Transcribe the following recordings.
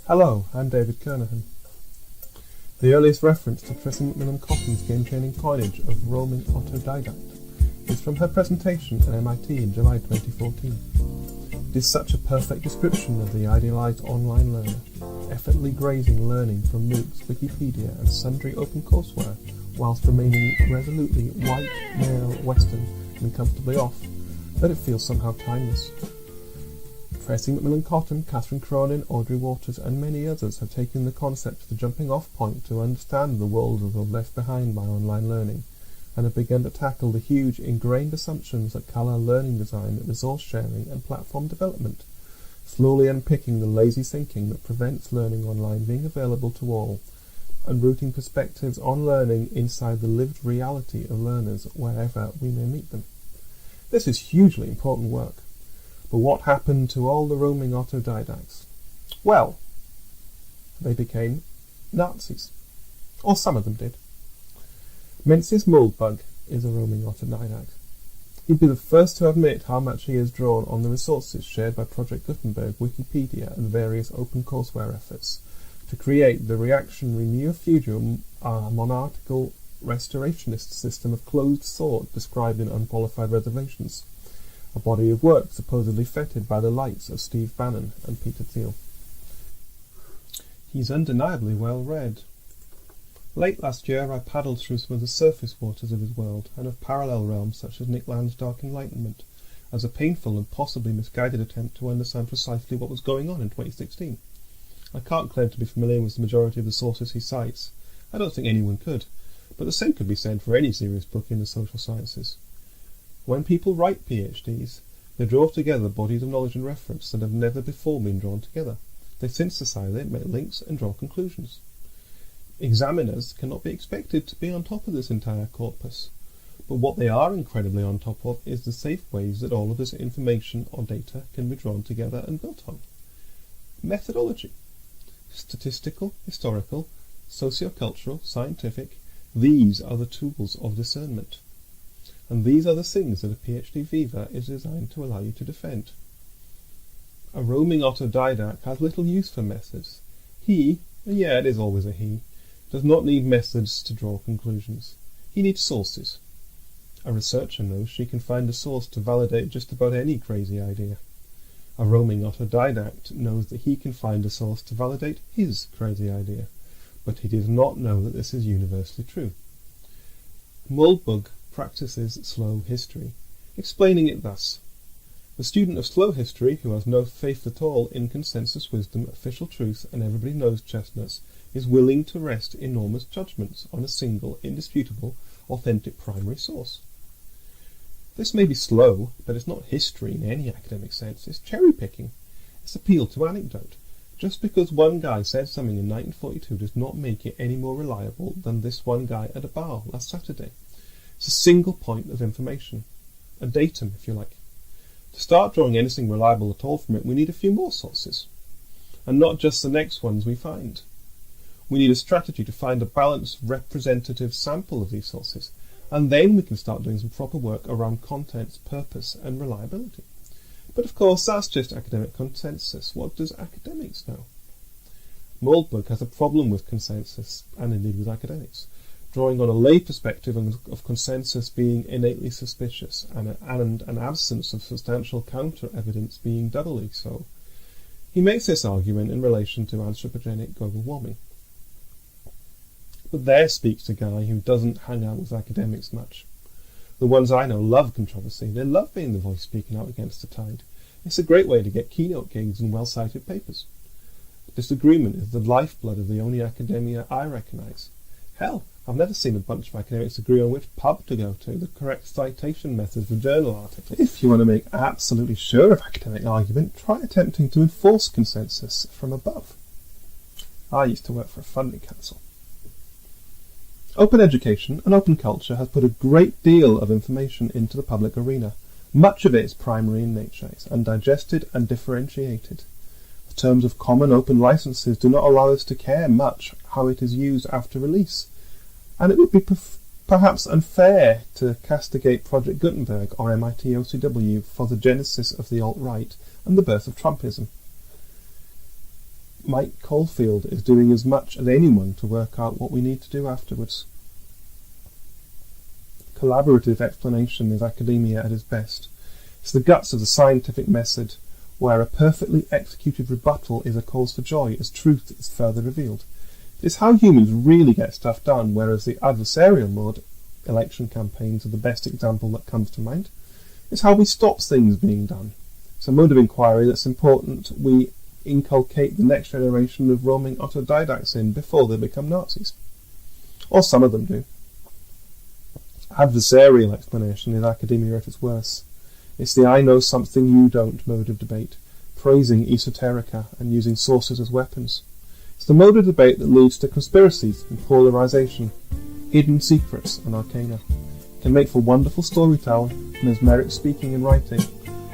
Hello, I'm David Kernohan. The earliest reference to Tracy McMillan Cotton's game-changing coinage of roaming autodidact is from her presentation at MIT in July 2014. It is such a perfect description of the idealized online learner, effortlessly grazing learning from MOOCs, Wikipedia and sundry open courseware, whilst remaining resolutely white, male, Western and comfortably off, that it feels somehow timeless. Tracy McMillan Cotton, Catherine Cronin, Audrey Waters and many others have taken the concept as the jumping-off point to understand the world of the left behind by online learning, and have begun to tackle the huge ingrained assumptions that colour learning design, resource sharing and platform development, slowly unpicking the lazy thinking that prevents learning online being available to all, and rooting perspectives on learning inside the lived reality of learners wherever we may meet them. This is hugely important work. But what happened to all the roaming autodidacts? Well, they became Nazis. Or some of them did. Mencius Moldbug is a roaming autodidact. He'd be the first to admit how much he has drawn on the resources shared by Project Gutenberg, Wikipedia and various open courseware efforts to create the reactionary neo-feudal monarchical restorationist system of closed thought described in Unqualified Reservations, a body of work supposedly fettered by the lights of Steve Bannon and Peter Thiel. He's undeniably well read. Late last year I paddled through some of the surface waters of his world and of parallel realms such as Nick Land's Dark Enlightenment as a painful and possibly misguided attempt to understand precisely what was going on in 2016. I can't claim to be familiar with the majority of the sources he cites. I don't think anyone could, but the same could be said for any serious book in the social sciences. When people write PhDs, they draw together bodies of knowledge and reference that have never before been drawn together. They synthesize it, make links, and draw conclusions. Examiners cannot be expected to be on top of this entire corpus, but what they are incredibly on top of is the safe ways that all of this information or data can be drawn together and built on. Methodology. Statistical, historical, sociocultural, scientific, these are the tools of discernment. And these are the things that a PhD Viva is designed to allow you to defend. A roaming autodidact has little use for methods. He, it is always a he, does not need methods to draw conclusions. He needs sources. A researcher knows she can find a source to validate just about any crazy idea. A roaming autodidact knows that he can find a source to validate his crazy idea, but he does not know that this is universally true. Moldbug practices slow history, explaining it thus. The student of slow history, who has no faith at all in consensus wisdom, official truth, and everybody knows chestnuts, is willing to rest enormous judgments on a single, indisputable, authentic primary source. This may be slow, but it's not history in any academic sense. It's cherry-picking. It's appeal to anecdote. Just because one guy said something in 1942 does not make it any more reliable than this one guy at a bar last Saturday. It's a single point of information, a datum, if you like. To start drawing anything reliable at all from it, we need a few more sources, and not just the next ones we find. We need a strategy to find a balanced, representative sample of these sources, and then we can start doing some proper work around content's purpose and reliability. But of course, that's just academic consensus. What does academics know? Moldbug has a problem with consensus, and indeed with academics, drawing on a lay perspective of consensus being innately suspicious and an absence of substantial counter-evidence being doubly so. He makes this argument in relation to anthropogenic global warming. But there speaks a guy who doesn't hang out with academics much. The ones I know love controversy. They love being the voice speaking out against the tide. It's a great way to get keynote gigs and well-cited papers. Disagreement is the lifeblood of the only academia I recognise. Hell, I've never seen a bunch of academics agree on which pub to go to, the correct citation method for journal articles. If you want to make absolutely sure of academic argument, try attempting to enforce consensus from above. I used to work for a funding council. Open education and open culture has put a great deal of information into the public arena. Much of it is primary in nature. It's undigested and differentiated. The terms of common open licenses do not allow us to care much how it is used after release, and it would be perhaps unfair to castigate Project Gutenberg or MIT OCW for the genesis of the alt-right and the birth of Trumpism. Mike Caulfield is doing as much as anyone to work out what we need to do afterwards. Collaborative explanation is academia at its best. It's the guts of the scientific method, where a perfectly executed rebuttal is a cause for joy as truth is further revealed. It's how humans really get stuff done, whereas the adversarial mode, election campaigns are the best example that comes to mind. It's how we stop things being done. It's a mode of inquiry that's important we inculcate the next generation of roaming autodidacts in before they become Nazis. Or some of them do. Adversarial explanation is academia at its worst. It's the I know something you don't mode of debate, praising esoterica and using sources as weapons. It's the mode of debate that leads to conspiracies and polarisation, hidden secrets and arcana. It can make for wonderful storytelling and has merit speaking and writing,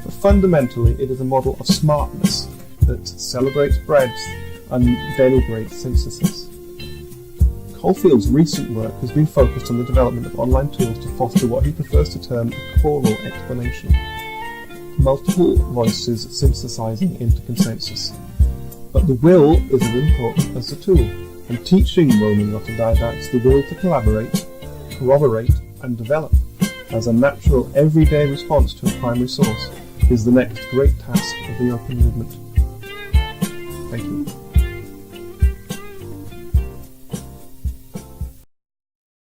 but fundamentally it is a model of smartness that celebrates breadth and denigrates synthesis. Caulfield's recent work has been focused on the development of online tools to foster what he prefers to term a choral explanation, multiple voices synthesizing into consensus. But the will is as important as the tool, and teaching roaming autodidacts the will to collaborate, corroborate, and develop as a natural everyday response to a primary source is the next great task of the open movement. Thank you.